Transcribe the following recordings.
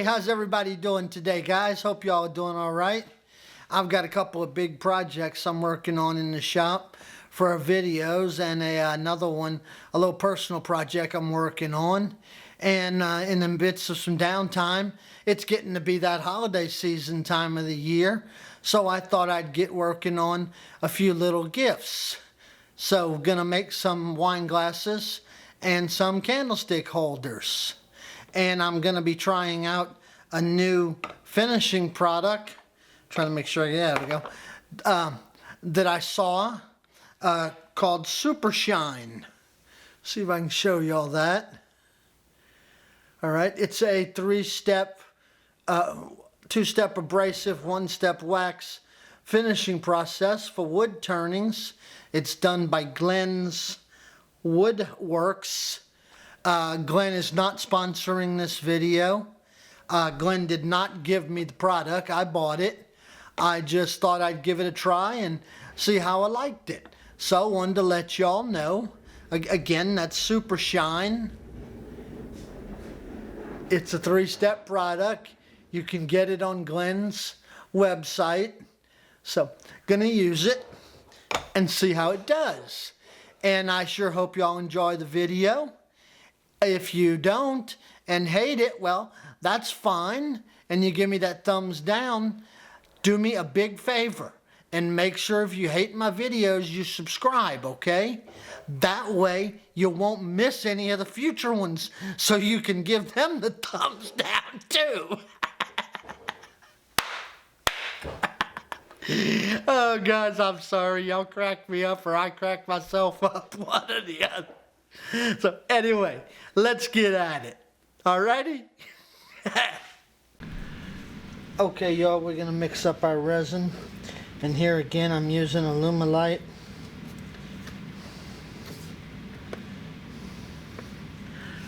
Hey, how's everybody doing today, guys? Hope y'all are doing all right. I've got a couple of big projects I'm working on in the shop for videos, and another one, a little personal project I'm working on. And in the midst of some downtime, it's getting to be that holiday season time of the year, so I thought I'd get working on a few little gifts. So gonna make some wine glasses and some candlestick holders. And I'm going to be trying out a new finishing product, trying to make sure, yeah, there we go, that I saw called Super Shine. See if I can show y'all that. All right, it's a two-step abrasive, one-step wax finishing process for wood turnings. It's done by Glenn's Woodworks. Glenn is not sponsoring this video. Glenn did not give me the product. I bought it. I just thought I'd give it a try and see how I liked it. So I wanted to let y'all know. Again, that's Super Shine. It's a three-step product. You can get it on Glenn's website. So gonna use it and see how it does. And I sure hope y'all enjoy the video. If you don't and hate it, well, that's fine, and you give me that thumbs down. Do me a big favor and make sure if you hate my videos, you subscribe, okay? That way you won't miss any of the future ones, so you can give them the thumbs down too. Oh, guys, I'm sorry. Y'all cracked me up or I cracked myself up, one or the other. So anyway, let's get at it. Alrighty? Okay, y'all, we're gonna mix up our resin. And here again, I'm using Alumilite.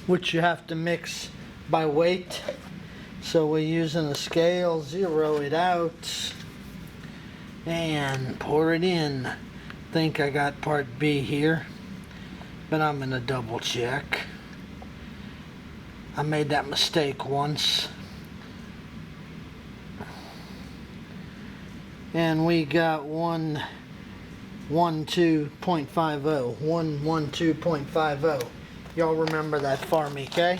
Which you have to mix by weight. So we're using a scale, zero it out. And pour it in. I think I got part B here. But I'm gonna double check. I made that mistake once. And we got 112.50. 112.50. Y'all remember that for me, okay?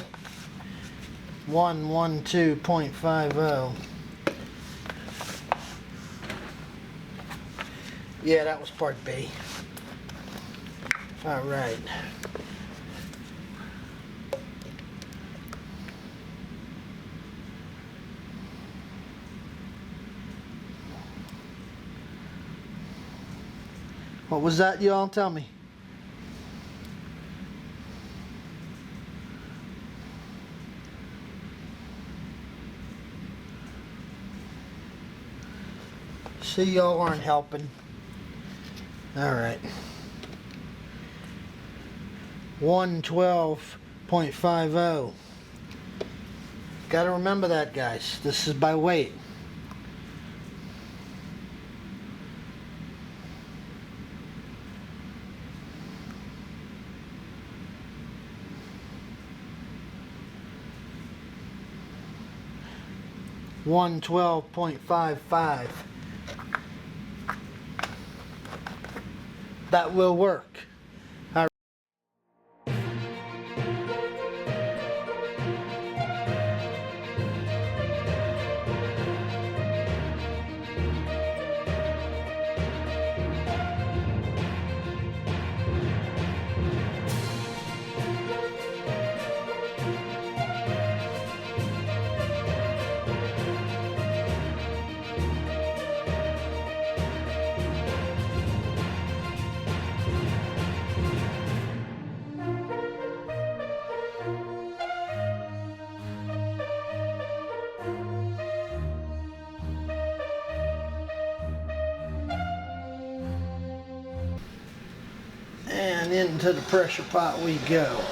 112.50. Yeah, that was part B. All right. What was that, y'all? Tell me. See, y'all aren't helping. All right. 112.50. Gotta remember that, guys. This is by weight. $112.55. That will work. And into the pressure pot we go.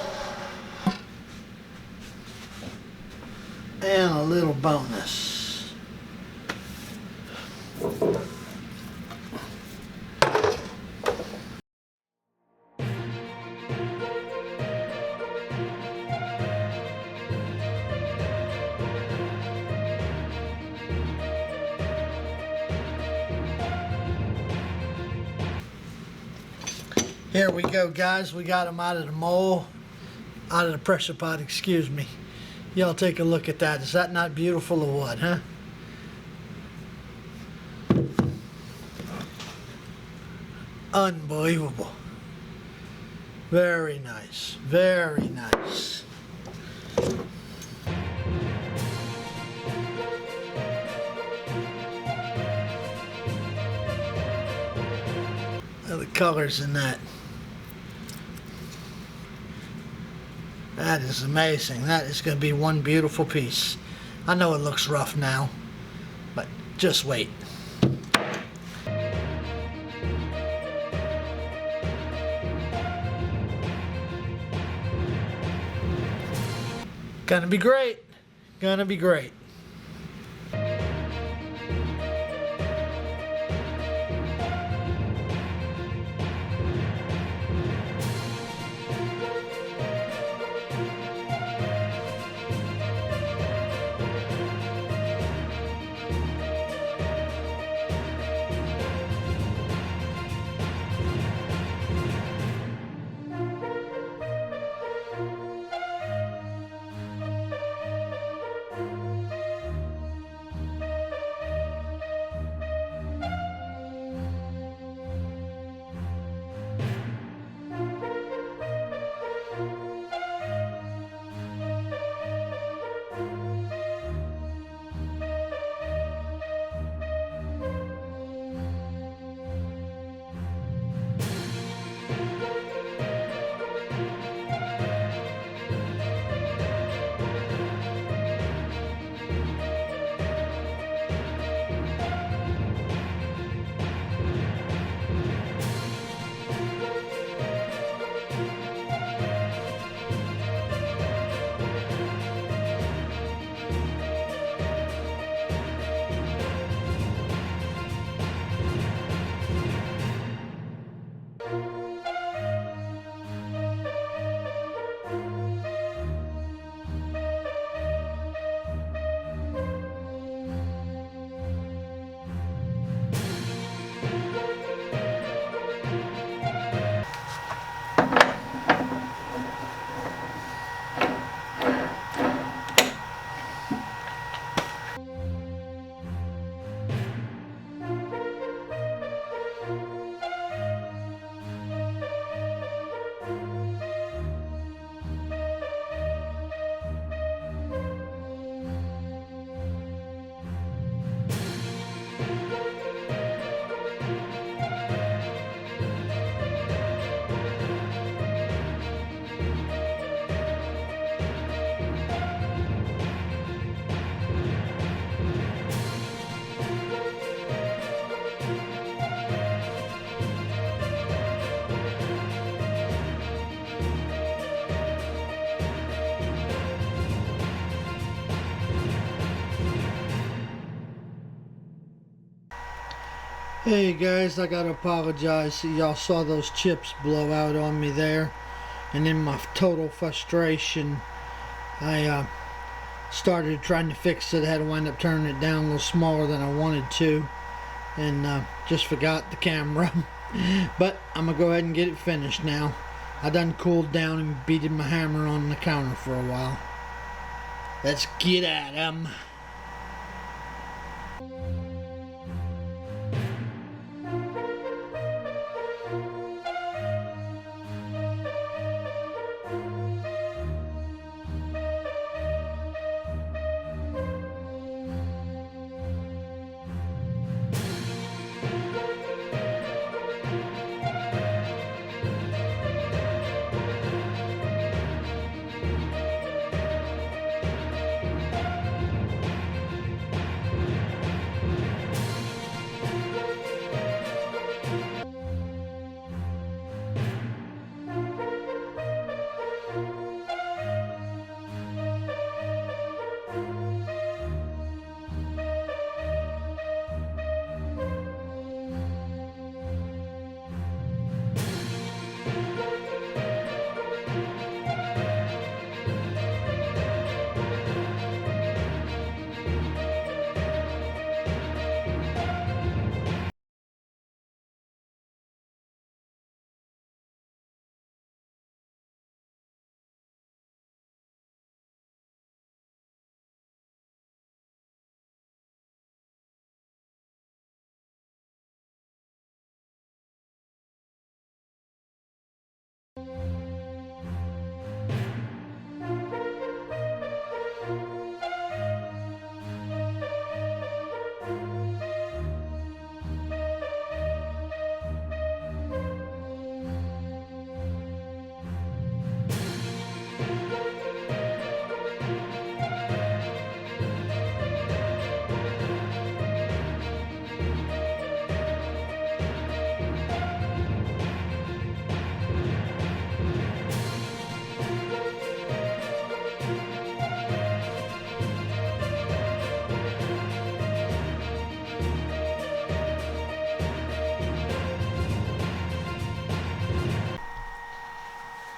And a little bonus. Here we go, guys. We got them out of the mold, out of the pressure pot, excuse me. Y'all take a look at that. Is that not beautiful or what, huh? Unbelievable. Very nice. Very nice. The colors in that. That is amazing. That is going to be one beautiful piece. I know it looks rough now, but just wait. Gonna be great. Gonna be great. Hey guys, I gotta apologize. Y'all saw those chips blow out on me there, and in my total frustration I started trying to fix it. I had to wind up turning it down a little smaller than I wanted to, and just forgot the camera. But I'm gonna go ahead and get it finished now. I done cooled down and beating my hammer on the counter for a while. Let's get at 'em.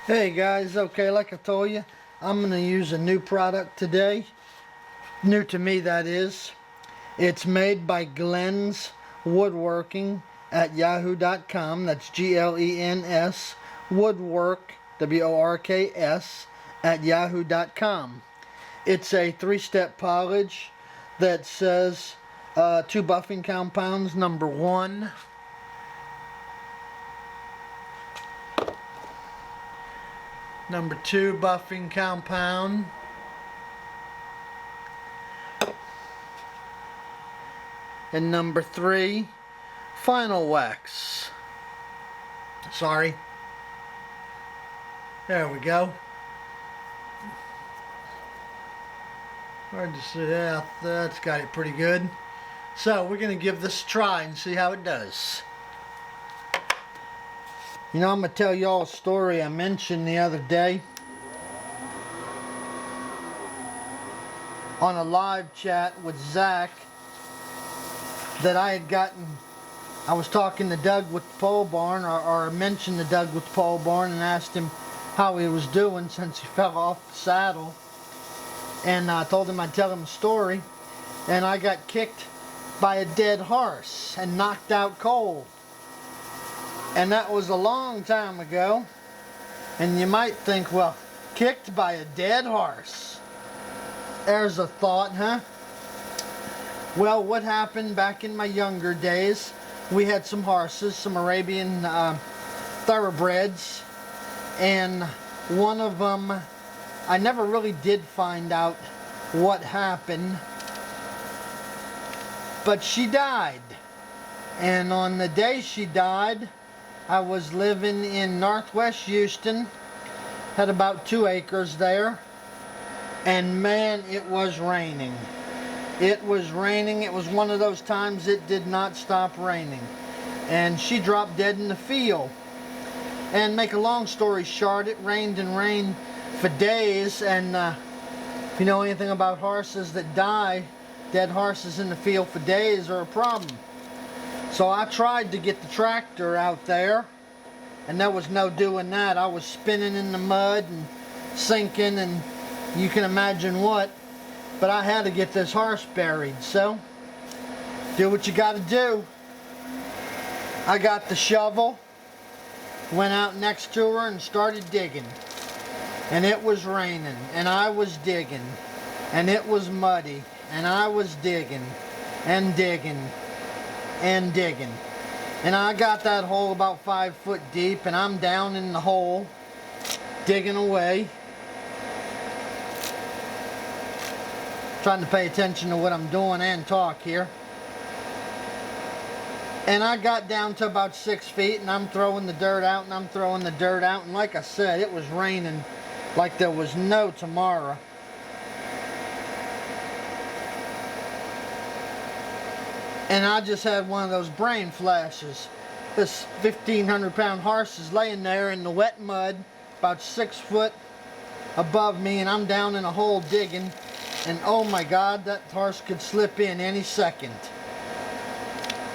Hey guys, okay, like I told you, I'm going to use a new product today. New to me, that is. It's made by Glenn's Woodworking at yahoo.com. That's Glens Woodwork, WORKS, at yahoo.com. It's a 3-step polish that says 2 buffing compounds, number 1. Number 2 buffing compound. And number 3 final wax. Sorry. There we go. Hard to see. Yeah, that's got it pretty good. So we're going to give this a try and see how it does. You know, I'm going to tell y'all a story I mentioned the other day on a live chat with Zach that I had gotten. I was talking to Doug with the pole barn, or mentioned to Doug with the pole barn, and asked him how he was doing since he fell off the saddle. And I told him I'd tell him a story, and I got kicked by a dead horse and knocked out cold. And that was a long time ago. And you might think, well, kicked by a dead horse. There's a thought, huh? Well, what happened back in my younger days, we had some horses, some Arabian thoroughbreds, and one of them, I never really did find out what happened, but she died. And on the day she died, I was living in northwest Houston, had about 2 acres there, and man, it was raining. It was raining. It was one of those times it did not stop raining. And she dropped dead in the field. And make a long story short, it rained and rained for days, and if you know anything about horses that die, dead horses in the field for days are a problem. So I tried to get the tractor out there, and there was no doing that. I was spinning in the mud and sinking, and you can imagine what. But I had to get this horse buried, so do what you got to do. I got the shovel, went out next to her and started digging. And it was raining, and I was digging, and it was muddy, and I was digging and digging and digging. And I got that hole about 5 foot deep, and I'm down in the hole digging away, trying to pay attention to what I'm doing and talk here. And I got down to about 6 feet, and I'm throwing the dirt out, and I'm throwing the dirt out, and like I said, it was raining like there was no tomorrow. And I just had one of those brain flashes. This 1,500-pound horse is laying there in the wet mud, about 6 foot above me, and I'm down in a hole digging, and oh my God, that horse could slip in any second.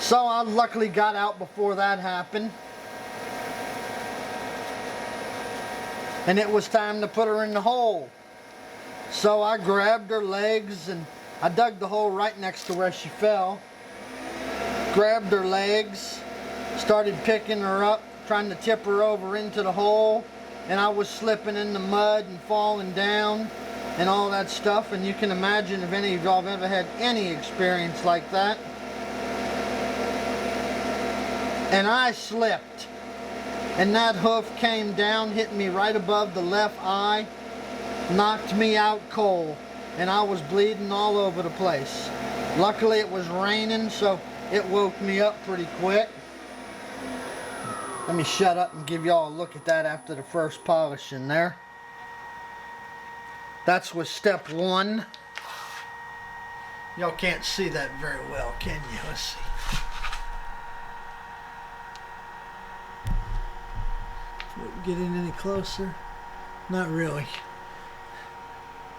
So I luckily got out before that happened. And it was time to put her in the hole. So I grabbed her legs, and I dug the hole right next to where she fell. Grabbed her legs, started picking her up, trying to tip her over into the hole, and I was slipping in the mud and falling down and all that stuff. And you can imagine if any of y'all have ever had any experience like that. And I slipped, and that hoof came down, hit me right above the left eye, knocked me out cold, and I was bleeding all over the place. Luckily it was raining, so it woke me up pretty quick. Let me shut up and give y'all a look at that after the first polishing there. That's with step 1. Y'all can't see that very well, can you? Let's see. Get in any closer? Not really.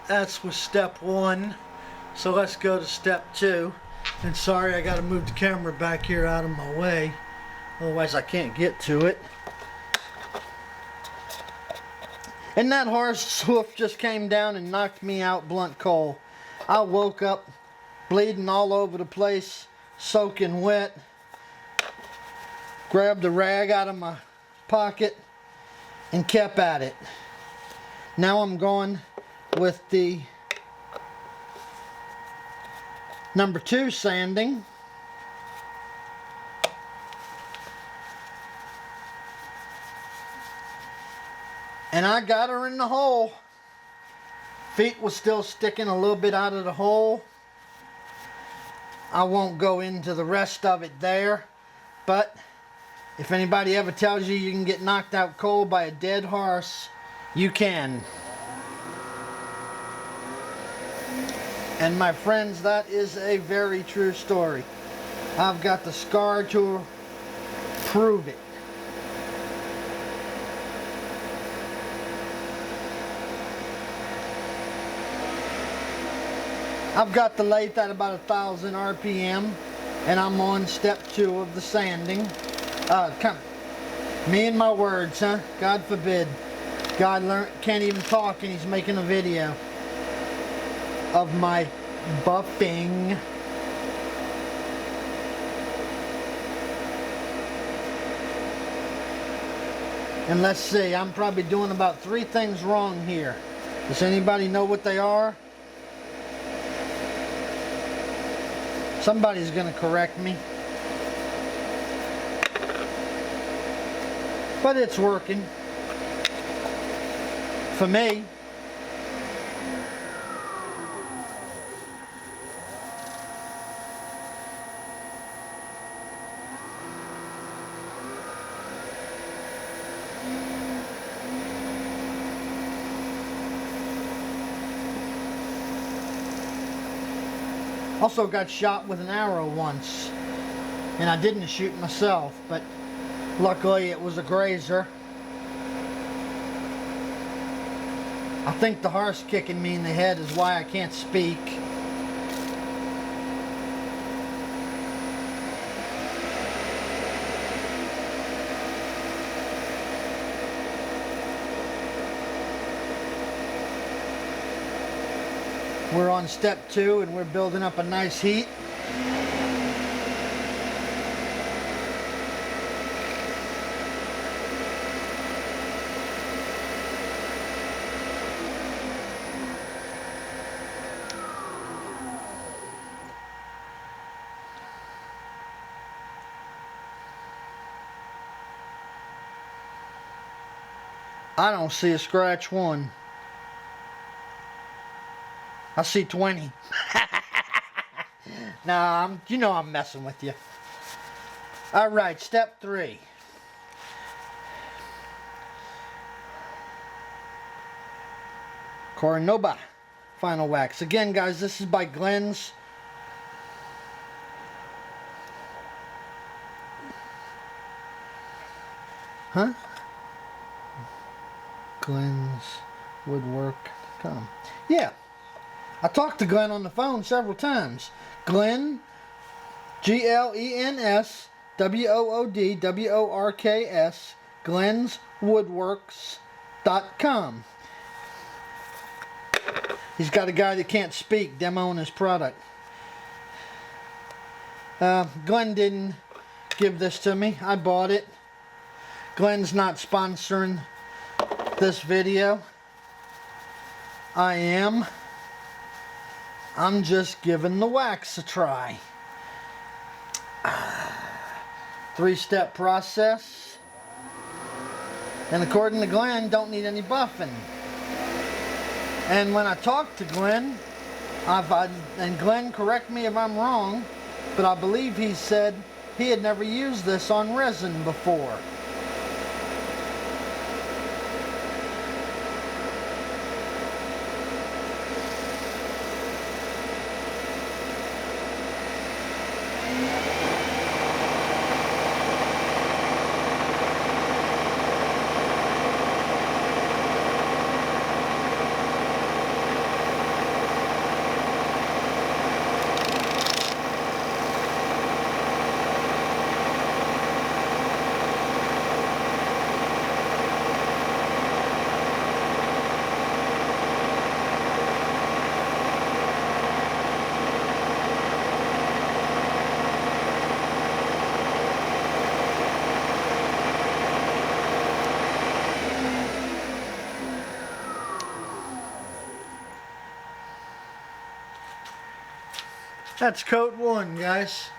That's with step 1. So let's go to step 2. And sorry, I got to move the camera back here out of my way, otherwise I can't get to it. And that horse hoof just came down and knocked me out blunt coal. I woke up bleeding all over the place, soaking wet. Grabbed a rag out of my pocket and kept at it. Now I'm going with the number 2 sanding. And I got her in the hole. Feet was still sticking a little bit out of the hole. I won't go into the rest of it there, but if anybody ever tells you you can get knocked out cold by a dead horse, you can. And my friends, that is a very true story. I've got the scar to prove it. I've got the lathe at about 1,000 RPM, and I'm on step 2 of the sanding. Me and my words, huh? God forbid. God can't even talk and he's making a video of my buffing. And let's see, I'm probably doing about 3 things wrong here. Does anybody know what they are? Somebody's gonna correct me. But it's working. For me. Also got shot with an arrow once, and I didn't shoot myself, but luckily it was a grazer. I think the horse kicking me in the head is why I can't speak. We're on step 2 and we're building up a nice heat. I don't see a scratch one. I see 20. Nah, you know I'm messing with you. Alright, step 3. CARNAUBA final wax. Again, guys, this is by Glenn's. Huh? Glenn's Woodwork.com. Yeah. I talked to Glenn on the phone several times. Glenn, Glens, WOODWORKS, glenswoodworks.com. He's got a guy that can't speak demoing his product. Glenn didn't give this to me. I bought it. Glenn's not sponsoring this video. I am. I'm just giving the wax a try. 3-step process. And according to Glenn, don't need any buffing. And when I talked to Glenn, and Glenn, correct me if I'm wrong, but I believe he said he had never used this on resin before. That's coat one, guys.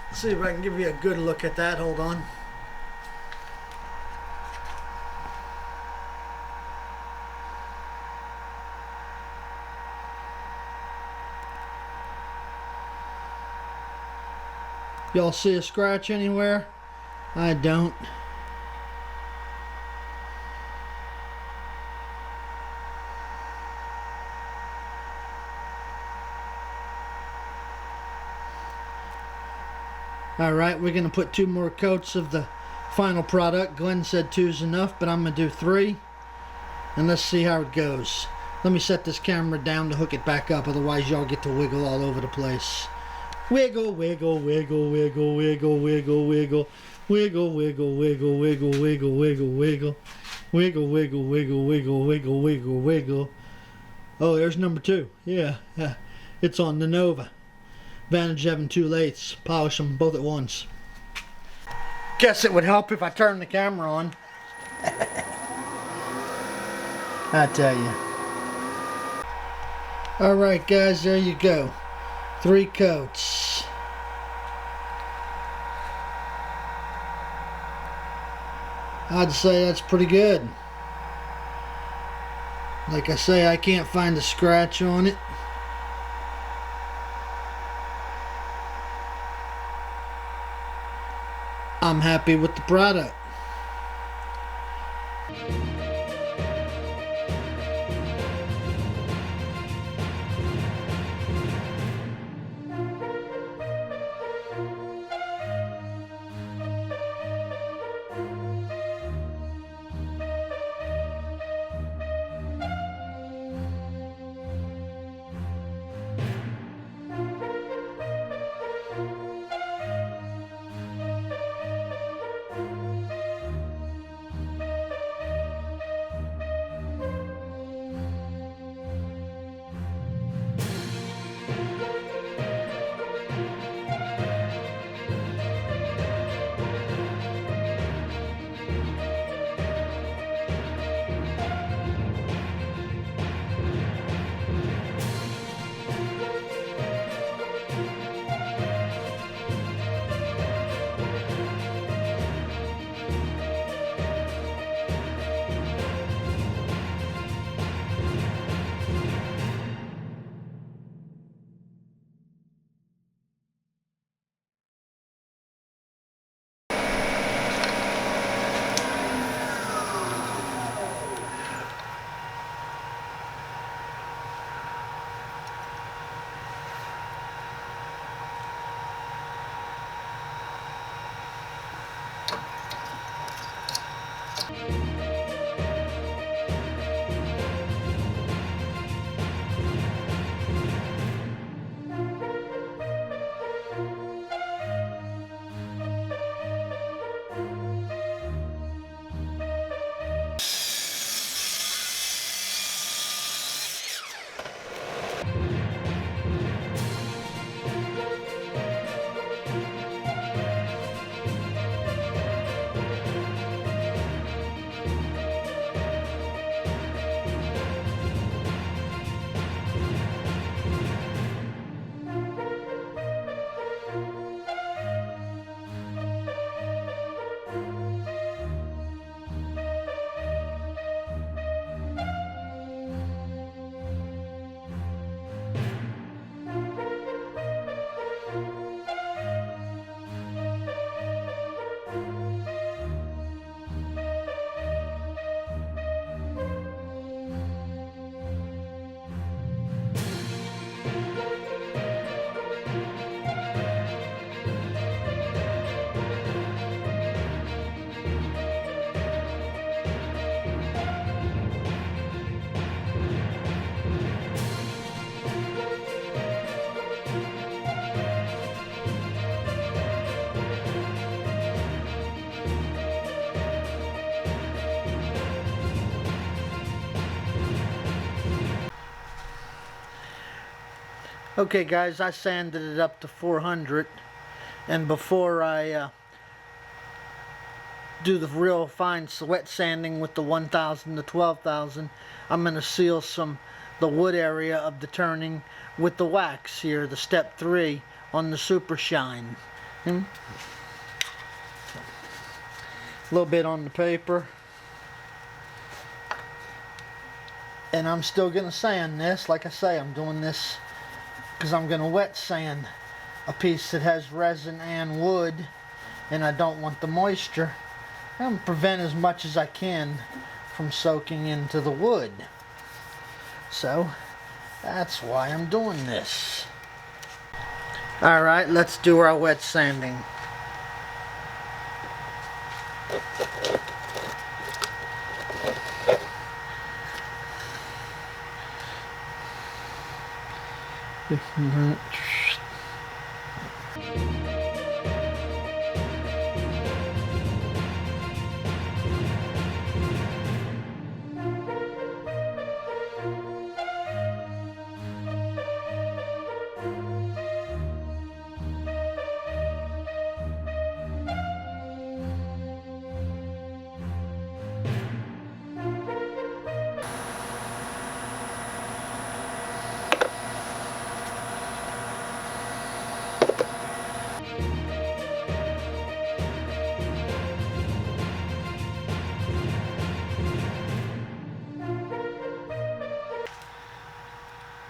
Let's see if I can give you a good look at that. Hold on. Y'all see a scratch anywhere? I don't. Alright, we're going to put 2 more coats of the final product. Glenn said 2's enough, but I'm going to do 3. And let's see how it goes. Let me set this camera down to hook it back up, otherwise y'all get to wiggle all over the place. Wiggle, wiggle, wiggle, wiggle, wiggle, wiggle, wiggle. Wiggle, wiggle, wiggle, wiggle, wiggle, wiggle, wiggle. Wiggle, wiggle, wiggle, wiggle, wiggle, wiggle, wiggle. Oh, there's number 2. Yeah, it's on the Nova. Advantage of having 2 lathes. Polish them both at once. Guess it would help if I turned the camera on. I tell you. Alright guys, there you go. 3 coats. I'd say that's pretty good. Like I say, I can't find a scratch on it. I'm happy with the product. Okay guys, I sanded it up to 400, and before I do the real fine wet sanding with the 1000 to 12,000, I'm going to seal some the wood area of the turning with the wax here, the step 3 on the Super Shine. A little bit on the paper. And I'm still going to sand this. Like I say, I'm doing this because I'm going to wet sand a piece that has resin and wood, and I don't want the moisture. I'm prevent as much as I can from soaking into the wood. So that's why I'm doing this. Alright, let's do our wet sanding.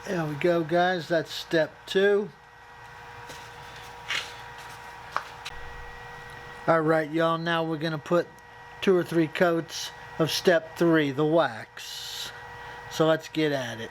There we go, guys. That's step 2. Alright, y'all, now we're going to put 2 or 3 coats of step 3, the wax. So let's get at it.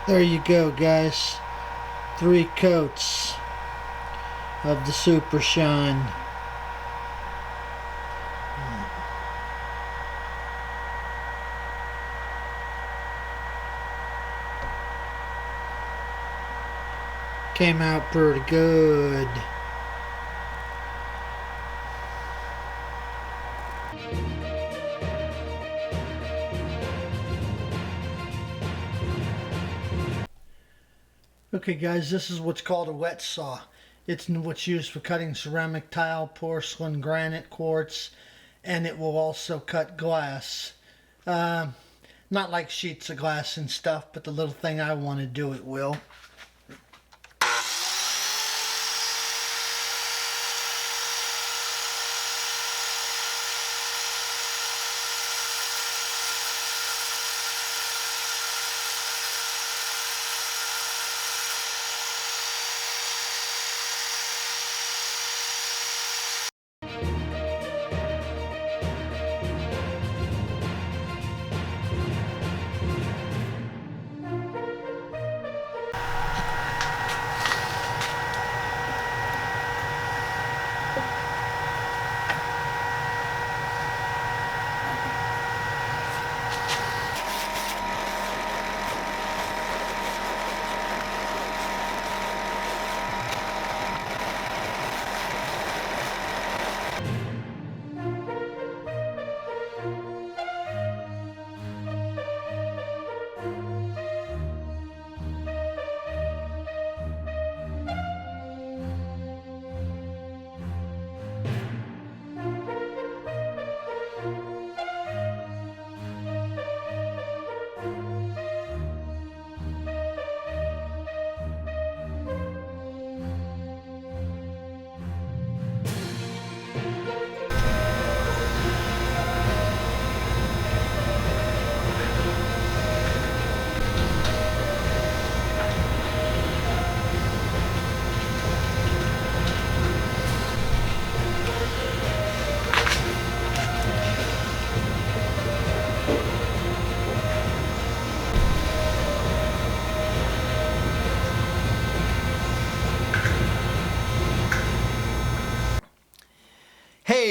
There you go, guys. 3 coats of the Super Shine. Came out pretty good. Okay, guys, this is what's called a wet saw. It's what's used for cutting ceramic tile, porcelain, granite, quartz, and it will also cut glass. Not like sheets of glass and stuff, but the little thing I want to do, it will.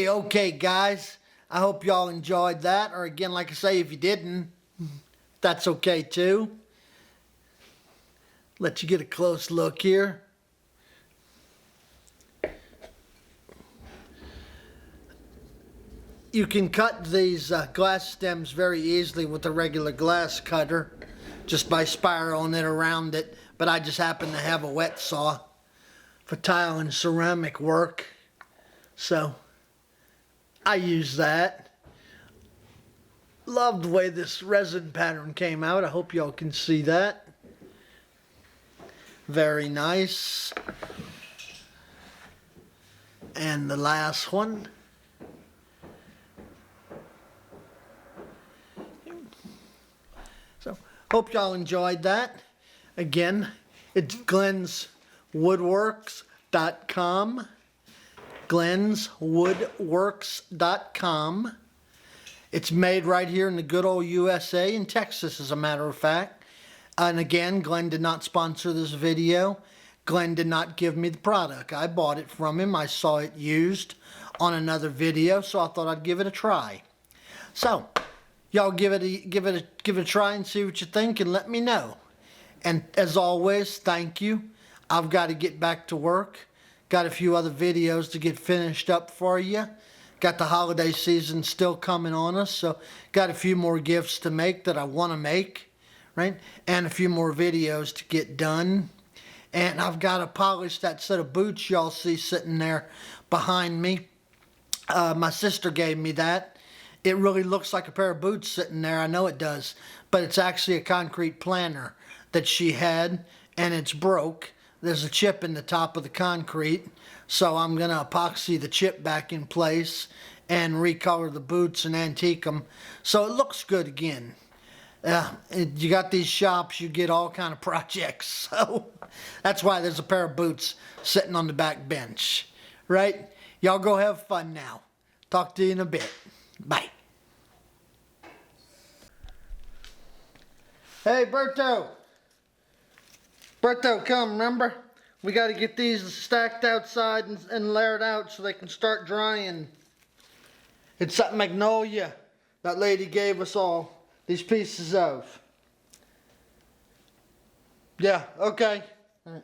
Okay, guys. I hope y'all enjoyed that. Or again, like I say, if you didn't, that's okay too. Let you get a close look here. You can cut these glass stems very easily with a regular glass cutter, just by spiraling it around it. But I just happen to have a wet saw for tile and ceramic work, so I use that. Love the way this resin pattern came out. I hope y'all can see that. Very nice. And the last one. So, hope y'all enjoyed that. Again, it's glenswoodworks.com. glenswoodworks.com. It's made right here in the good old USA, in Texas as a matter of fact. And again, Glenn did not sponsor this video. Glenn did not give me the product. I bought it from him. I saw it used on another video, so I thought I'd give it a try. So, y'all give it a try and see what you think and let me know. And as always, thank you. I've got to get back to work. Got a few other videos to get finished up for you. Got the holiday season still coming on us, so got a few more gifts to make that I want to make, right? And a few more videos to get done. And I've got to polish that set of boots y'all see sitting there behind me. My sister gave me that. It really looks like a pair of boots sitting there. I know it does. But it's actually a concrete planter that she had, and it's broke. There's a chip in the top of the concrete, so I'm going to epoxy the chip back in place and recolor the boots and antique them so it looks good again. You got these shops, you get all kind of projects, so that's why there's a pair of boots sitting on the back bench, right? Y'all go have fun now. Talk to you in a bit. Bye. Hey, Berto. Berto, come, remember? We got to get these stacked outside and layered out so they can start drying. It's that magnolia that lady gave us all these pieces of. Yeah, okay. All right.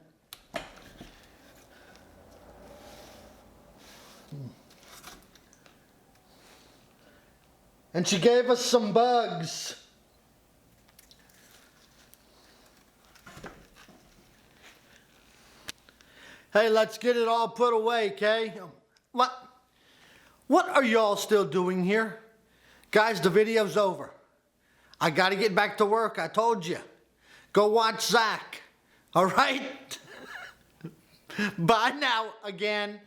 And she gave us some bugs. Hey, let's get it all put away, okay? What are y'all still doing here? Guys, the video's over. I gotta get back to work, I told you. Go watch Zach, all right? Bye now again.